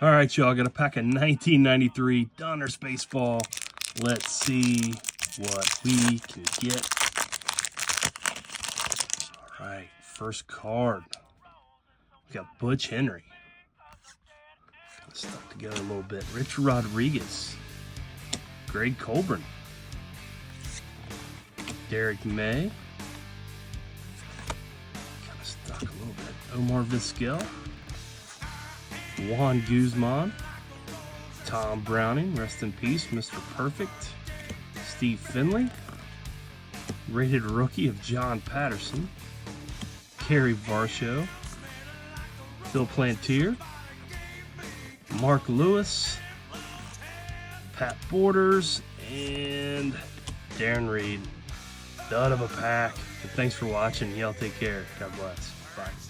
All right, y'all, got a pack of 1993 Donruss baseball. Let's see what we can get. All right, first card. We got Butch Henry. Kind of stuck together a little bit. Rich Rodriguez. Greg Colburn. Derek May. Kind of stuck a little bit. Omar Vizquel. Juan Guzman. Tom Browning, rest in peace, Mr. Perfect. Steve Finley. Rated rookie of John Patterson. Kerry Varsho. Phil Plantier. Mark Lewis. Pat Borders. And Darren Reed. Dud of a pack. And thanks for watching. Y'all take care. God bless. Bye.